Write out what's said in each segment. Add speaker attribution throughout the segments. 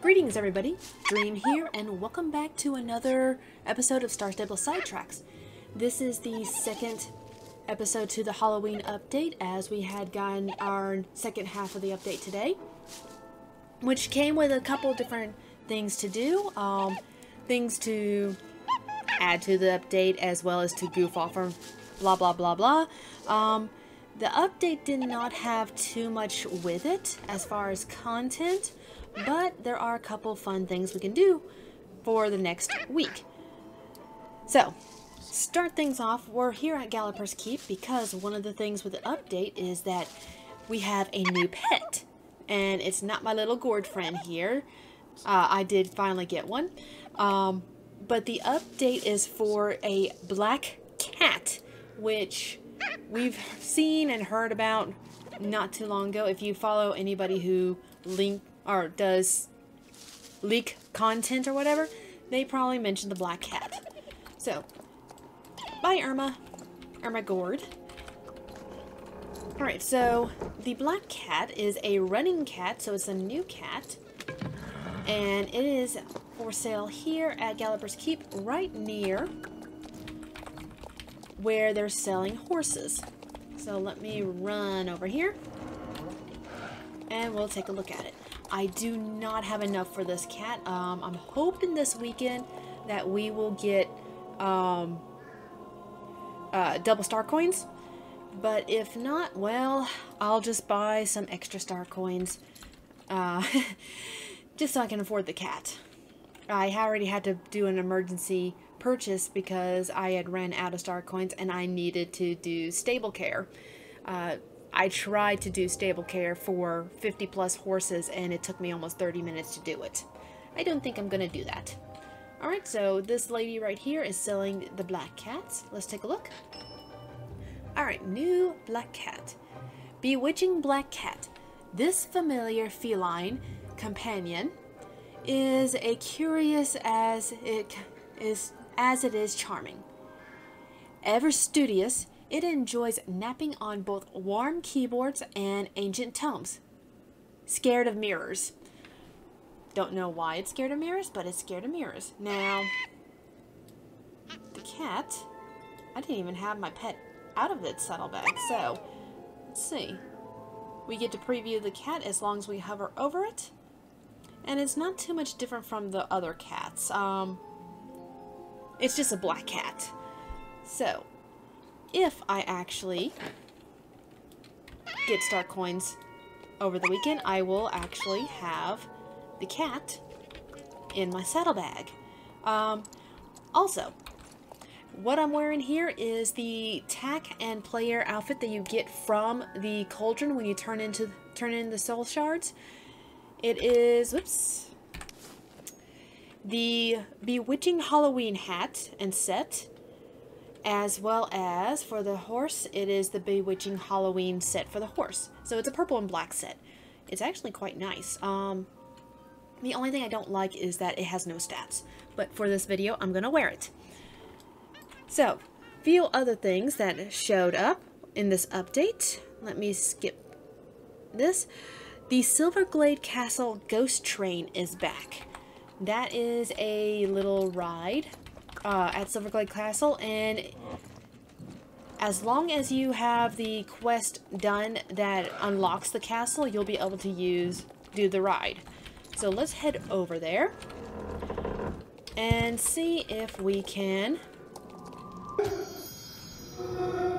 Speaker 1: Greetings everybody, Dream here, and welcome back to another episode of Star Stable Sidetracks. This is the second episode to the Halloween update, as we had gotten our second half of the update today, which came with a couple different things to do, things to add to the update as well as to goof off from blah blah blah blah. The update did not have too much with it as far as content, but there are a couple fun things we can do for the next week. So, start things off, we're here at Galloper's Keep because one of the things with the update is that we have a new pet. And it's not my little gourd friend here. I did finally get one. But the update is for a black cat, which we've seen and heard about not too long ago. If you follow anybody who does leak content or whatever, they probably mentioned the black cat. So, bye Irma Gourd. Alright, so the black cat is a running cat, so it's a new cat. And it is for sale here at Galloper's Keep, right near where they're selling horses. So let me run over here and we'll take a look at it. I do not have enough for this cat. I'm hoping this weekend that we will get double star coins. But if not, well, I'll just buy some extra star coins. Just so I can afford the cat. I already had to do an emergency purchase because I had ran out of star coins and I needed to do stable care. I tried to do stable care for 50 plus horses and it took me almost 30 minutes to do it. I don't think I'm gonna do that. Alright, so this lady right here is selling the black cats. Let's take a look. Alright, new black cat. Bewitching black cat. This familiar feline companion is as curious as it is charming. Ever studious, it enjoys napping on both warm keyboards and ancient tomes. Scared of mirrors. Don't know why it's scared of mirrors, but it's scared of mirrors. Now, the cat, I didn't even have my pet out of its saddlebag, so let's see. We get to preview the cat as long as we hover over it. And it's not too much different from the other cats. It's just a black cat. So, if I actually get star coins over the weekend, I will actually have the cat in my saddlebag. Also, what I'm wearing here is the tack and player outfit that you get from the cauldron when you turn in the soul shards. It is, whoops, the Bewitching Halloween hat and set, as well as for the horse, it is the Bewitching Halloween set for the horse. So it's a purple and black set. It's actually quite nice. The only thing I don't like is that it has no stats, but for this video, I'm gonna wear it. So, few other things that showed up in this update. Let me skip this. The Silverglade Castle Ghost Train is back. That is a little ride at Silverglade Castle, and as long as you have the quest done that unlocks the castle, you'll be able to do the ride. So let's head over there and see if we can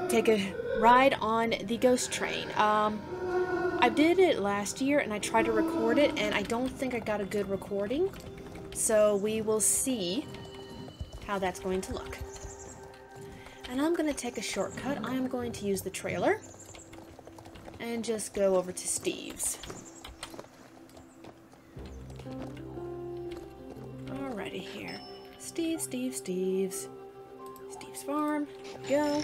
Speaker 1: take a ride on the ghost train. I did it last year and I tried to record it and I don't think I got a good recording. So we will see how that's going to look. And I'm going to take a shortcut. I am going to use the trailer and just go over to Steve's. Alrighty here. Steve's farm. Go.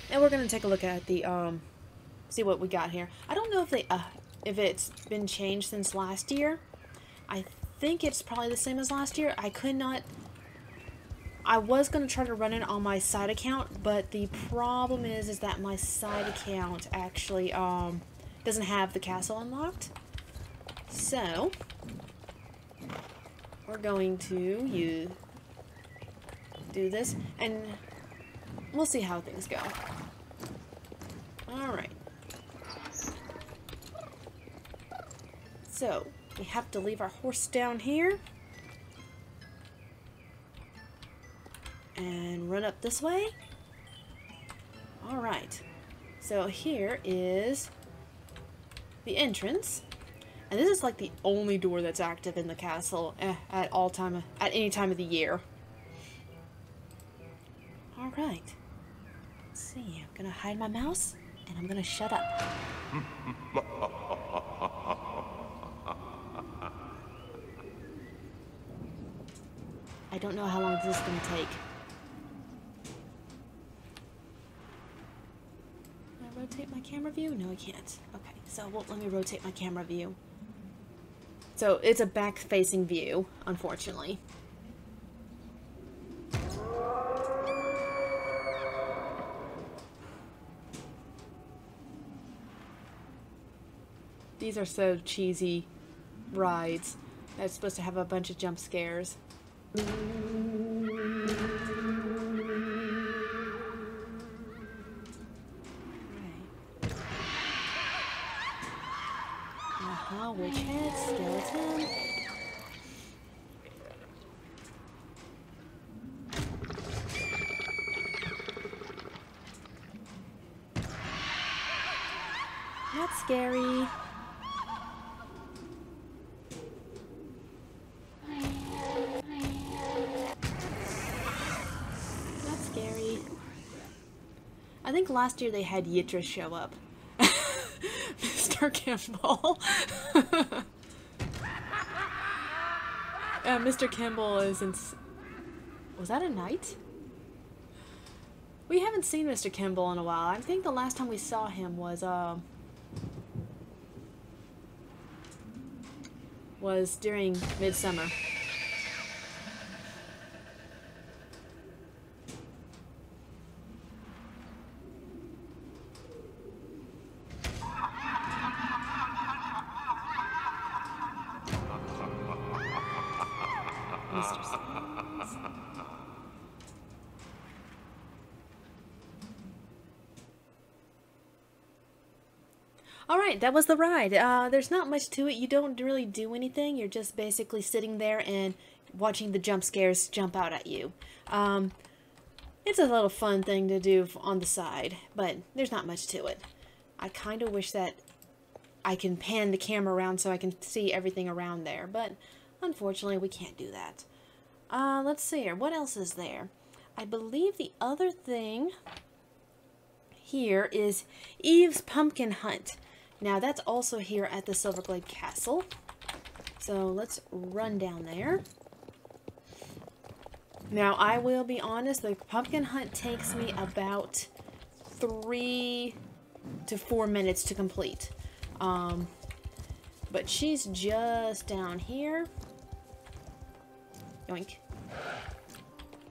Speaker 1: And we're gonna take a look at the see what we got here. I don't know if it's been changed since last year. I think it's probably the same as last year. I could not I was going to try to run it on my side account, but the problem is that my side account actually doesn't have the castle unlocked. So we're going to do this, and we'll see how things go. Alright. So, we have to leave our horse down here. And run up this way. Alright. So here is the entrance. And this is like the only door that's active in the castle at any time of the year. Alright. Let's see. I'm gonna hide my mouse and I'm gonna shut up. I don't know how long this is gonna take. Can I rotate my camera view? No, I can't. Okay, so let me rotate my camera view. So it's a back-facing view, unfortunately. These are so cheesy rides. That's supposed to have a bunch of jump scares. Witch head, skeleton. Not scary. Not scary. I think last year they had Yitra show up. Mr. Kimball. Mr. Kimball is in... Was that a knight? We haven't seen Mr. Kimball in a while. I think the last time we saw him was during Midsummer. Alright, that was the ride. There's not much to it. You don't really do anything. You're just basically sitting there and watching the jump scares jump out at you. It's a little fun thing to do on the side, but there's not much to it. I kind of wish that I can pan the camera around so I can see everything around there, but unfortunately we can't do that. Let's see here. What else is there? I believe the other thing here is Eve's Pumpkin Hunt. Now that's also here at the Silverglade Castle. So let's run down there. Now I will be honest, the pumpkin hunt takes me about 3 to 4 minutes to complete. But she's just down here. Yoink.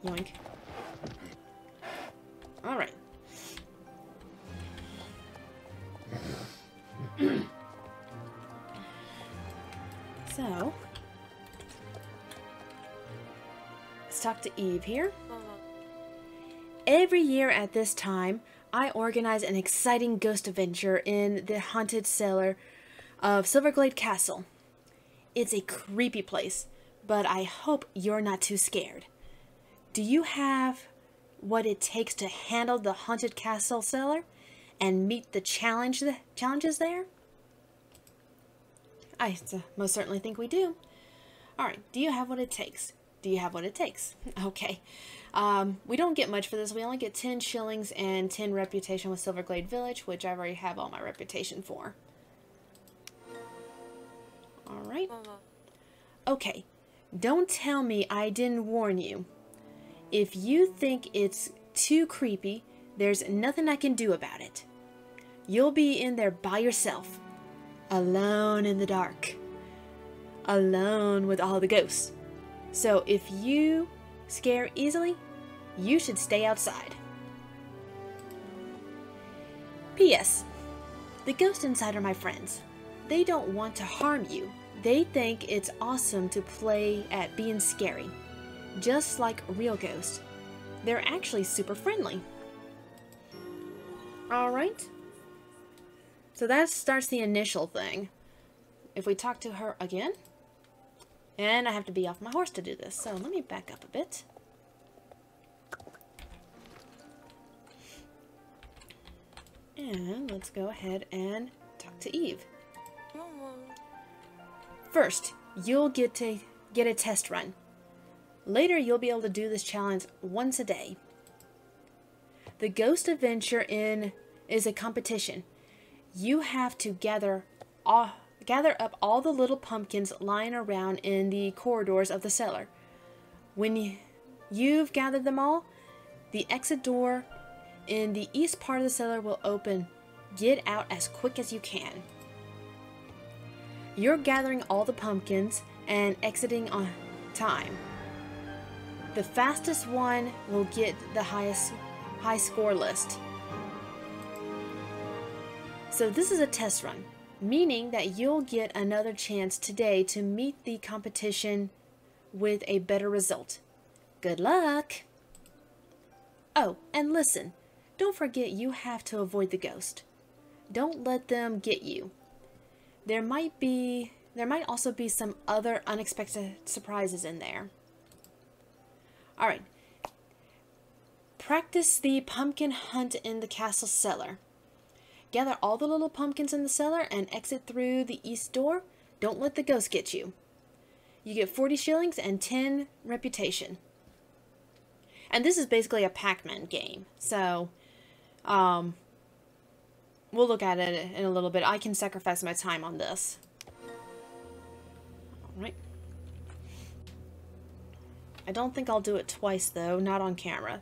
Speaker 1: Yoink. Alright. So, let's talk to Eve here. Every year at this time, I organize an exciting ghost adventure in the haunted cellar of Silverglade Castle. It's a creepy place, but I hope you're not too scared. Do you have what it takes to handle the haunted castle cellar and meet the challenges there? I most certainly think we do. Alright, do you have what it takes? Do you have what it takes? Okay. We don't get much for this. We only get 10 shillings and 10 reputation with Silverglade Village, which I already have all my reputation for. Alright. Okay. Don't tell me I didn't warn you. If you think it's too creepy, there's nothing I can do about it. You'll be in there by yourself. Alone in the dark. Alone with all the ghosts. So if you scare easily, you should stay outside. P.S. The ghosts inside are my friends. They don't want to harm you. They think it's awesome to play at being scary. Just like real ghosts. They're actually super friendly. Alright. So that starts the initial thing. If we talk to her again. And I have to be off my horse to do this. So let me back up a bit. And let's go ahead and talk to Eve. First, you'll get a test run. Later, you'll be able to do this challenge once a day. The Ghost Adventure is a competition. You have to gather up all the little pumpkins lying around in the corridors of the cellar. When you've gathered them all, the exit door in the east part of the cellar will open. Get out as quick as you can. You're gathering all the pumpkins and exiting on time. The fastest one will get the high score list. So this is a test run, meaning that you'll get another chance today to meet the competition with a better result. Good luck! Oh, and listen, don't forget you have to avoid the ghost. Don't let them get you. There might also be some other unexpected surprises in there. Alright. Practice the pumpkin hunt in the castle cellar. Gather all the little pumpkins in the cellar and exit through the east door. Don't let the ghost get you. You get 40 shillings and 10 reputation. And this is basically a Pac-Man game. So, we'll look at it in a little bit. I can sacrifice my time on this. Alright. I don't think I'll do it twice, though. Not on camera.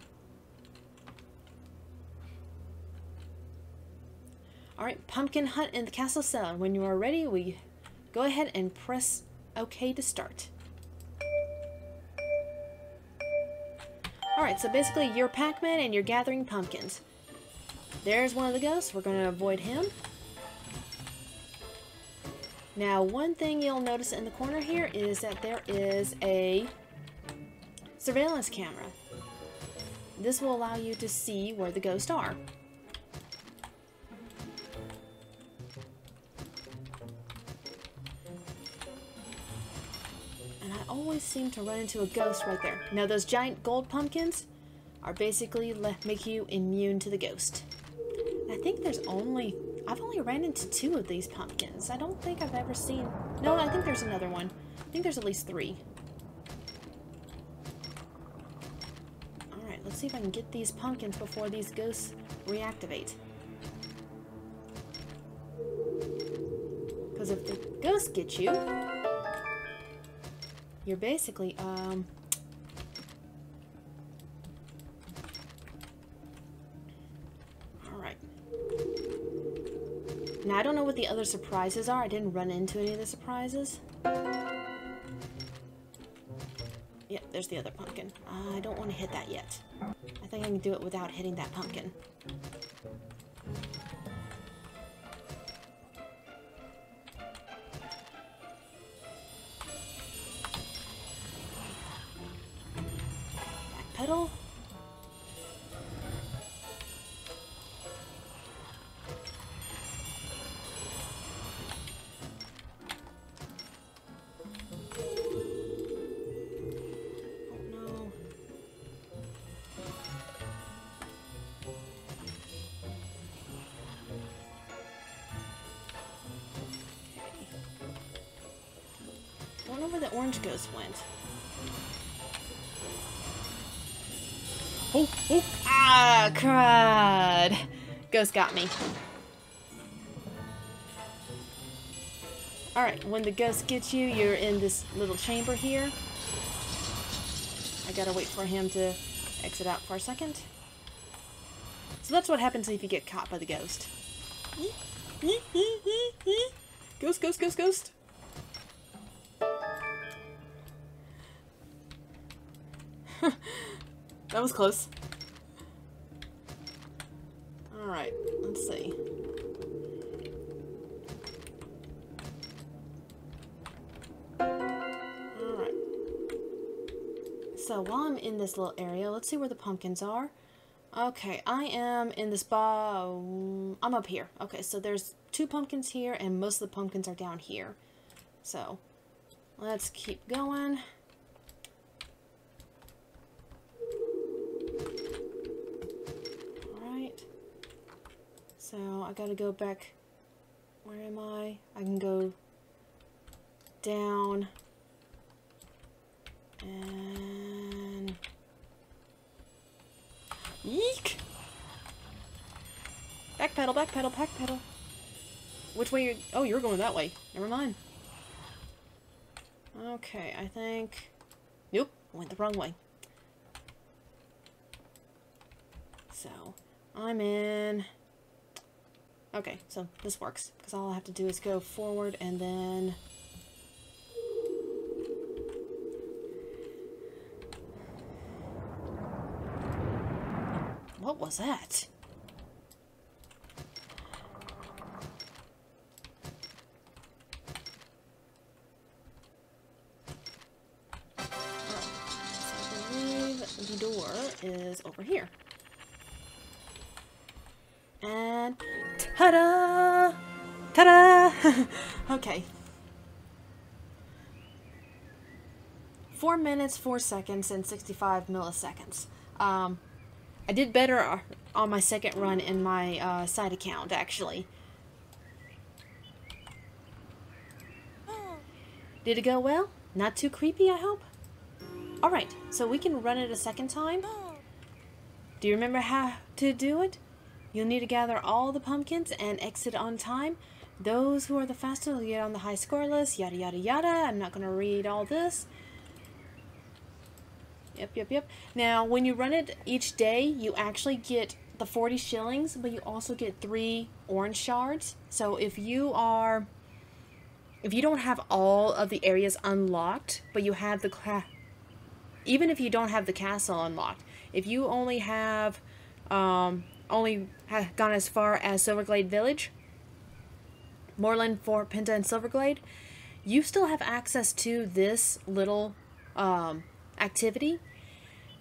Speaker 1: Alright, pumpkin hunt in the castle cellar. When you are ready, we go ahead and press OK to start. Alright, so basically you're Pac-Man and you're gathering pumpkins. There's one of the ghosts. We're going to avoid him. Now, one thing you'll notice in the corner here is that there is a surveillance camera. This will allow you to see where the ghosts are. And I always seem to run into a ghost right there. Now, those giant gold pumpkins are basically make you immune to the ghost. I think I've only ran into 2 of these pumpkins. I don't think I've ever seen... No, I think there's another one. I think there's at least 3. Alright, let's see if I can get these pumpkins before these ghosts reactivate. Because if the ghosts get you, you're basically, now, I don't know what the other surprises are. I didn't run into any of the surprises. Yep, there's the other pumpkin. I don't want to hit that yet. I think I can do it without hitting that pumpkin. Back pedal. I don't know where the orange ghost went. Oh, oh, ah, crud. Ghost got me. Alright, when the ghost gets you, you're in this little chamber here. I gotta wait for him to exit out for a second. So that's what happens if you get caught by the ghost. Ghost, ghost, ghost, ghost. That was close. Alright, let's see. Alright. So while I'm in this little area, let's see where the pumpkins are. Okay, I am in this I'm up here. Okay, so there's 2 pumpkins here, and most of the pumpkins are down here. So, let's keep going. Alright. So, I gotta go back. Where am I? I can go down. And... Yeek! Backpedal, backpedal, backpedal. Which way you... Oh, you're going that way. Never mind. Okay, I think... Nope, went the wrong way. So, I'm in... Okay, so this works. Because all I have to do is go forward and then... What was that? I believe the door is over here. And ta-da! Ta-da! Okay. 4 minutes, 4 seconds, and 65 milliseconds. I did better on my second run in my side account, actually. Did it go well? Not too creepy, I hope? Alright, so we can run it a second time. Do you remember how to do it? You'll need to gather all the pumpkins and exit on time. Those who are the fastest will get on the high score list, yada yada yada. I'm not going to read all this. Yep. Now, when you run it each day, you actually get the 40 shillings, but you also get 3 orange shards. So if you don't have all of the areas unlocked, but you have even if you don't have the castle unlocked, if you only have gone as far as Silverglade Village, Moorland, Fort Pinta, and Silverglade, you still have access to this little activity.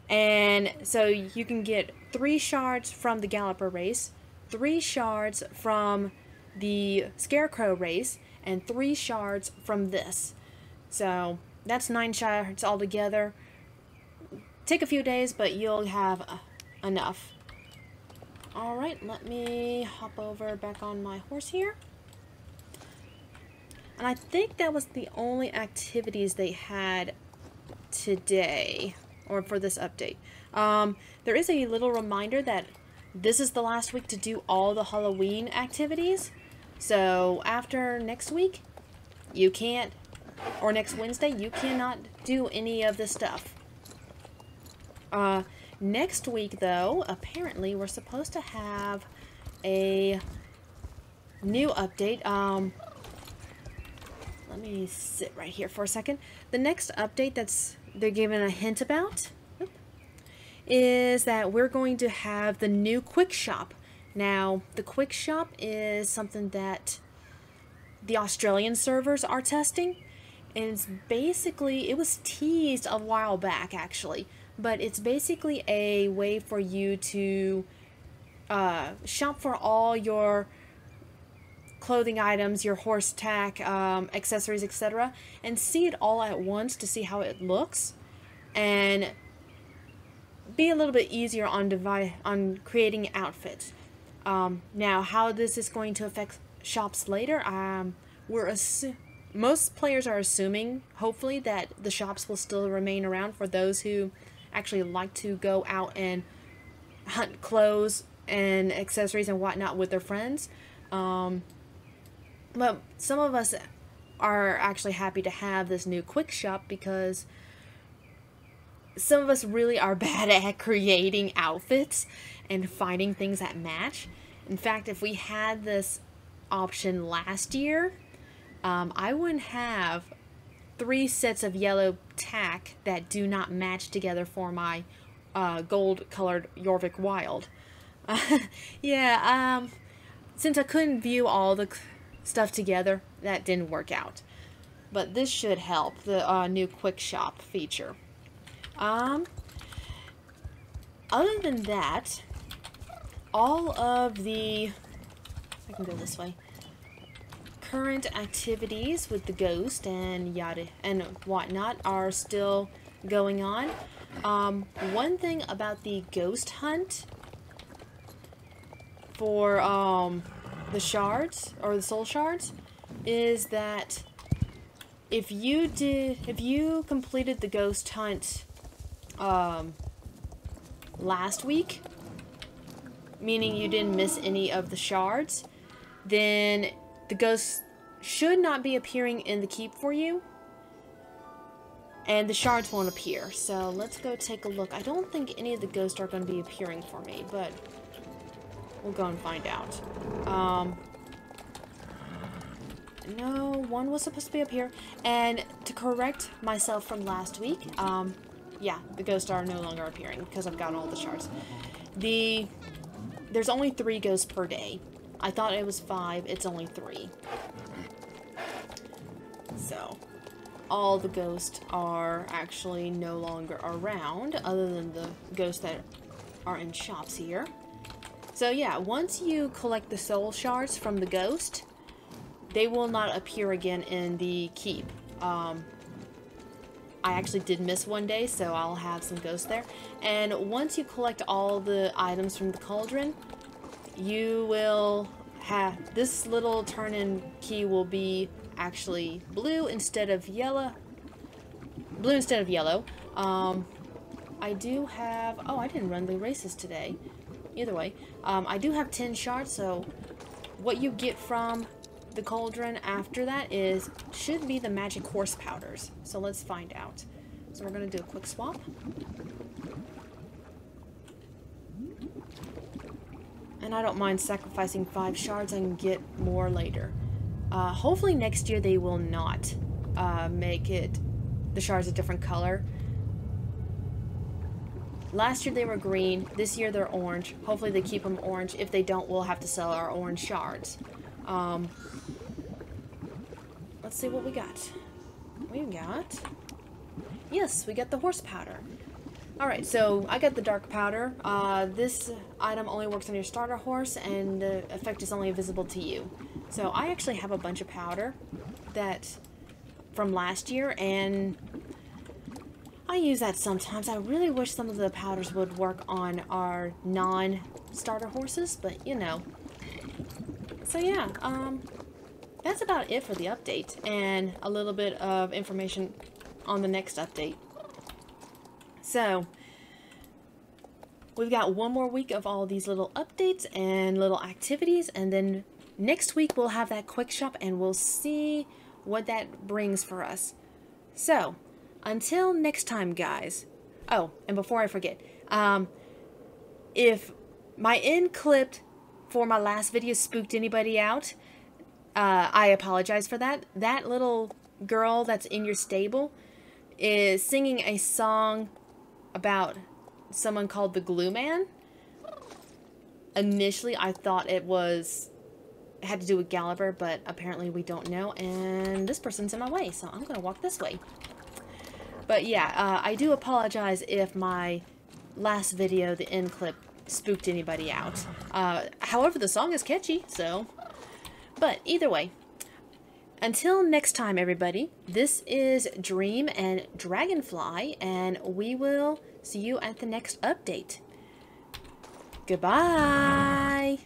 Speaker 1: And so you can get 3 shards from the Galloper race, 3 shards from the Scarecrow race, and 3 shards from this. So that's 9 shards altogether. Take a few days, but you'll have enough. Alright, let me hop over back on my horse here. And I think that was the only activities they had today, or for this update. There is a little reminder that this is the last week to do all the Halloween activities. So after next week, you can't, or next Wednesday, you cannot do any of this stuff. Next week, though, apparently we're supposed to have a new update. Let me sit right here for a second. The next update they're giving a hint about is that we're going to have the new Kwik Shop. Now, the Kwik Shop is something that the Australian servers are testing, and it's basically, it was teased a while back actually, but it's basically a way for you to shop for all your clothing items, your horse tack, accessories, etc., and see it all at once to see how it looks, and be a little bit easier on creating outfits. Now, how this is going to affect shops later, most players are assuming, hopefully, that the shops will still remain around for those who actually like to go out and hunt clothes and accessories and whatnot with their friends. But some of us are actually happy to have this new Kwik Shop because some of us really are bad at creating outfits and finding things that match. In fact, if we had this option last year, I wouldn't have 3 sets of yellow tack that do not match together for my gold colored Jorvik Wild. Yeah, since I couldn't view all the stuff together, that didn't work out. But this should help, the new Kwik Shop feature. Other than that, all of the, I can go this way, current activities with the ghost and yada and whatnot are still going on. One thing about the ghost hunt for the shards or the soul shards is that if you completed the ghost hunt last week, meaning you didn't miss any of the shards, then the ghosts should not be appearing in the keep for you, and the shards won't appear. So let's go take a look. I don't think any of the ghosts are going to be appearing for me, but we'll go and find out. No, one was supposed to be up here. And to correct myself from last week, yeah, the ghosts are no longer appearing because I've got all the shards. There's only 3 ghosts per day. I thought it was 5, it's only 3. So, all the ghosts are actually no longer around, other than the ghosts that are in shops here. So yeah, once you collect the soul shards from the ghost, they will not appear again in the keep. I actually did miss one day, so I'll have some ghosts there. And once you collect all the items from the cauldron, you will have this little turn-in key will be actually blue instead of yellow. I do have, oh, I didn't run the races today. Either way, I do have 10 shards, so what you get from the cauldron after that should be the magic horse powders. So let's find out. So we're going to do a quick swap. And I don't mind sacrificing 5 shards. I can get more later. Hopefully next year they will not make the shards a different color. Last year they were green. This year they're orange. Hopefully they keep them orange. If they don't, we'll have to sell our orange shards. Let's see what we got. Yes, we got the horse powder. Alright, so I got the dark powder. This item only works on your starter horse, and the effect is only visible to you. So I actually have a bunch of powder from last year, and I use that sometimes. I really wish some of the powders would work on our non-starter horses, but you know. So yeah, that's about it for the update, and a little bit of information on the next update. So, we've got one more week of all these little updates and little activities, and then next week we'll have that Kwik Shop, and we'll see what that brings for us. So, until next time, guys. Oh, and before I forget, if my end clip for my last video spooked anybody out, I apologize for that. That little girl that's in your stable is singing a song about someone called the Glue Man. Initially, I thought it had to do with Gallagher, but apparently we don't know, and this person's in my way, so I'm gonna walk this way. But yeah, I do apologize if my last video, the end clip, spooked anybody out. However, the song is catchy, so. But either way, until next time, everybody, this is Dream and Dragonfly, and we will see you at the next update. Goodbye!